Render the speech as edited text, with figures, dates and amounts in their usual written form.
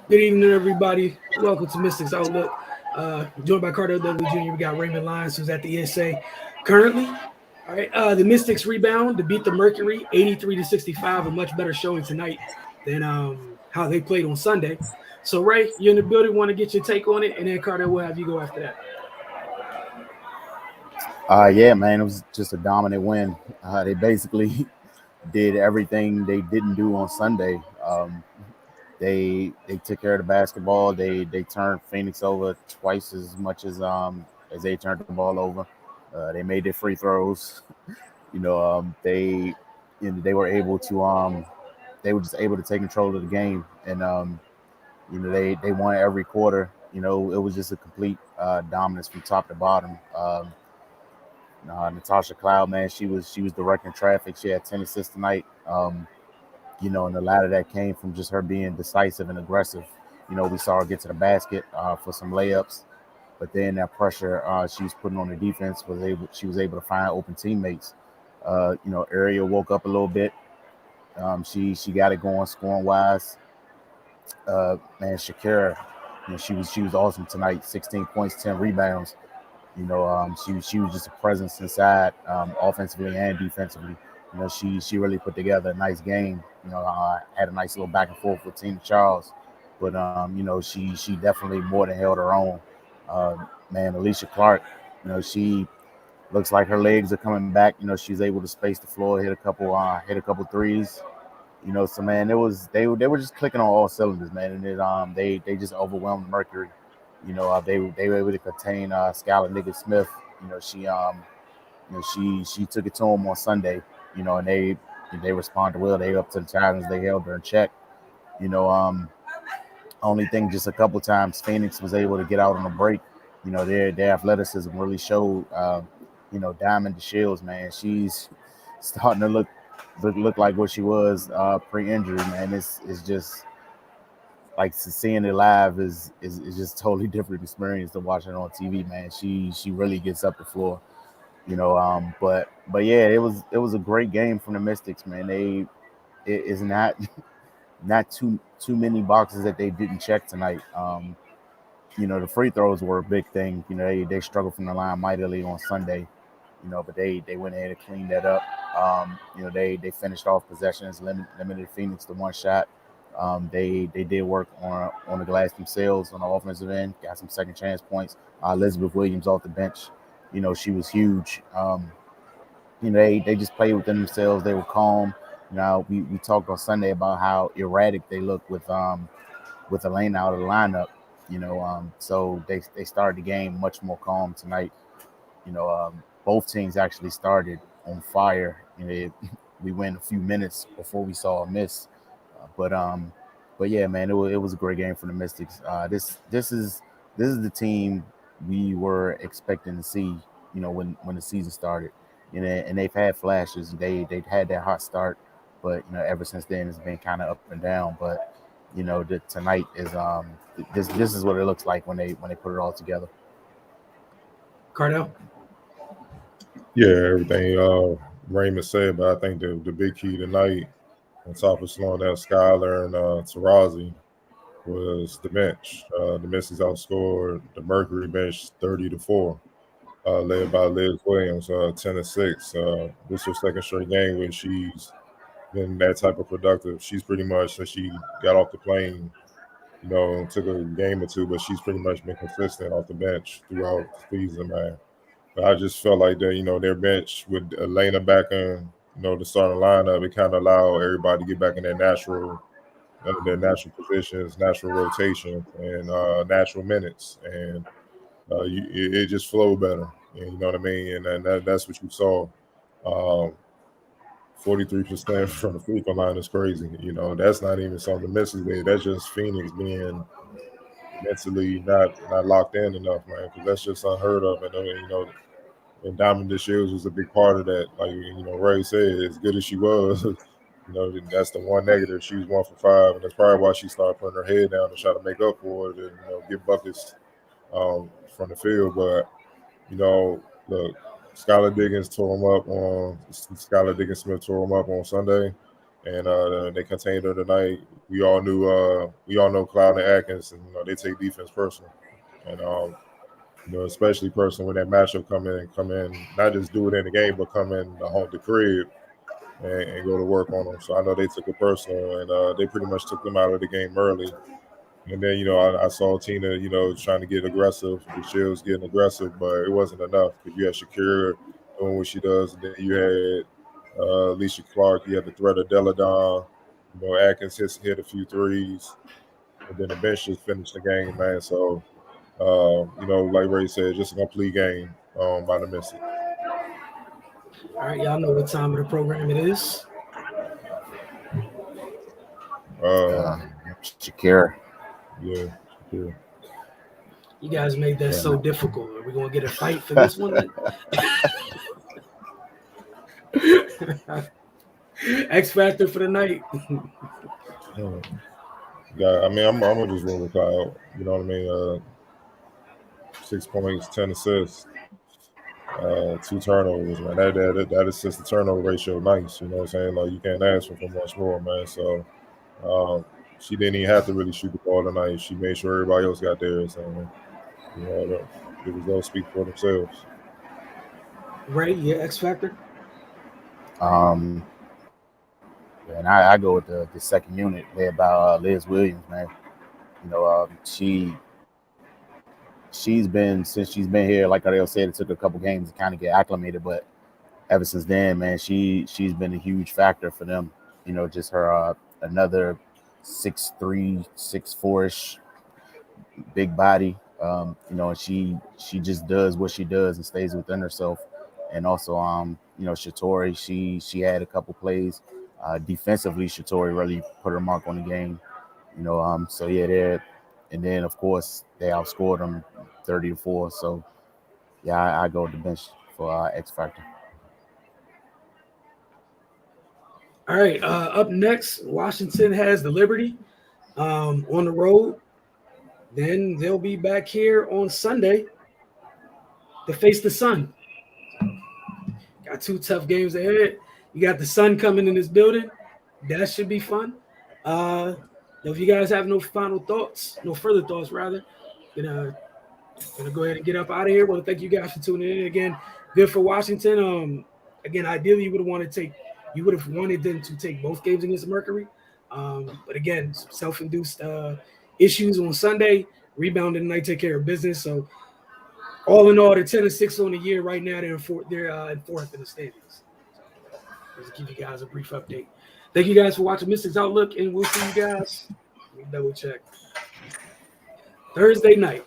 Good evening, everybody. Welcome to Mystics Outlook. Joined by Carter W. Jr., we got Raymond Lyons, who's at the ESA currently. All right, the Mystics rebound to beat the Mercury 83 to 65, a much better showing tonight than how they played on Sunday. So, Ray, you're in the building, want to get your take on it, and then Carter will have you go after that. Yeah, man, it was just a dominant win. They basically did everything they didn't do on Sunday. They took care of the basketball. They turned Phoenix over twice as much as they turned the ball over. They made their free throws. They were able to they were just able to take control of the game, and they won every quarter. It was just a complete dominance from top to bottom. Natasha Cloud, man, she was directing traffic. She had 10 assists tonight. And a lot of that came from just her being decisive and aggressive. We saw her get to the basket for some layups, but then that pressure she was putting on the defense she was able to find open teammates. Area woke up a little bit. She got it going scoring wise. Man, Shakira, she was awesome tonight. 16 points, 10 rebounds. She was just a presence inside, offensively and defensively. She really put together a nice game. Had a nice little back and forth with Tina Charles, but she definitely more than held her own. Uh, Man, Alicia Clark, she looks like her legs are coming back. She's able to space the floor, hit a couple threes. So man, they were just clicking on all cylinders, man, and they just overwhelmed Mercury. They were able to contain Skylar Nigga Smith. You know, she she took it to him on Sunday. And they responded well. They up to the challenge. They held her in check. You know, only thing just a couple times Phoenix was able to get out on a break. Their athleticism really showed. Diamond DeShields, man, she's starting to look like what she was pre-injury, man. It's just like seeing it live is just totally different experience than watching it on TV, man. She really gets up the floor, but yeah, it was a great game from the Mystics, man. It is not too many boxes that they didn't check tonight. The free throws were a big thing. They struggled from the line mightily on Sunday, but they went ahead and cleaned that up. They finished off possessions, limited Phoenix to one shot. They did work on the glass themselves on the offensive end, got some second chance points. Elizabeth Williams off the bench, she was huge. They just played within themselves. They were calm. We talked on Sunday about how erratic they look with Elena out of the lineup. So they started the game much more calm tonight. Both teams actually started on fire. We went a few minutes before we saw a miss, but yeah, man, it was a great game for the Mystics. This is the team we were expecting to see. When the season started, and they've had flashes. They've had that hot start, but ever since then it's been kind of up and down. But tonight is this is what it looks like when they put it all together. Cardell? Yeah, everything Raymond said, but I think the big key tonight, on top of slowing down Skylar and Tarazi, was the bench. The Mystics outscored the Mercury bench 30-4, led by Liz Williams, 10-6. This was second straight game when she's been that type of productive. She's pretty much since she got off the plane, took a game or two, but she's pretty much been consistent off the bench throughout the season, man. But I just felt like that, their bench with Elena back in, the starting lineup, it kind of allowed everybody to get back in their natural positions, natural rotations, and natural minutes, and it just flowed better. And you know what I mean? And that's what you saw. Um, 43% from the free throw line is crazy. That's not even something the misses did. That's just Phoenix being mentally not locked in enough, man, because that's just unheard of. And Diamond this year was a big part of that. Like Ray said, as good as she was, that's the one negative. She was 1 for 5, and that's probably why she started putting her head down to try to make up for it and get buckets from the field. But look, Skylar Diggins Smith tore him up on Sunday. and they contained her tonight. We all know Cloud and Atkins, and they take defense personal, and especially personal when that matchup come in, not just do it in the game, but come in the crib and go to work on them. So I know they took it personal, and they pretty much took them out of the game early. And then, I saw Tina, trying to get aggressive. She was getting aggressive, but it wasn't enough because you had Shakira doing what she does, and then you had Alicia Clark. You had the threat of Deladon. Atkins hit a few threes, and then the bench just finished the game, man. So, like Ray said, just a complete game by the Mystics. All right, y'all know what time of the program it is. Shakira. Yeah. You guys made that so difficult. Are we going to get a fight for this one? X Factor for the night. Yeah, I mean, I'm gonna just roll with Cloud. You know what I mean? 6 points, 10 assists, 2 turnovers, man. That assist to turnover ratio, nice. You know what I'm saying? Like, you can't ask for much more, man. So she didn't even have to really shoot the ball tonight. She made sure everybody else got theirs, and the results speak for themselves. Ray, yeah, X Factor. And I go with the second unit led by Liz Williams, man. She's been, since she's been here, like Ariel said, it took a couple games to kind of get acclimated, but ever since then, man, she's been a huge factor for them. Just her another 6'3", 6'4" big body. And she just does what she does and stays within herself. And also, Shatori, she had a couple plays. Defensively, Shatori really put her mark on the game. So yeah, there. And then of course they outscored them 30-4. So yeah, I go with the bench for X Factor. All right. Up next, Washington has the Liberty on the road. Then they'll be back here on Sunday to face the Sun. Got 2 tough games ahead. You got the Sun coming in this building. That should be fun. If you guys have no further thoughts, gonna go ahead and get up out of here. Well, thank you guys for tuning in again. Good for Washington. Again, ideally you would have wanted them to take both games against Mercury. But again, self-induced issues on Sunday, rebound tonight, take care of business. So all in all, they're 10-6 on the year right now. They're in fourth in the standings. Just to give you guys a brief update. Thank you guys for watching Mystics Outlook, and we'll see you guys. Let me double check. Thursday night.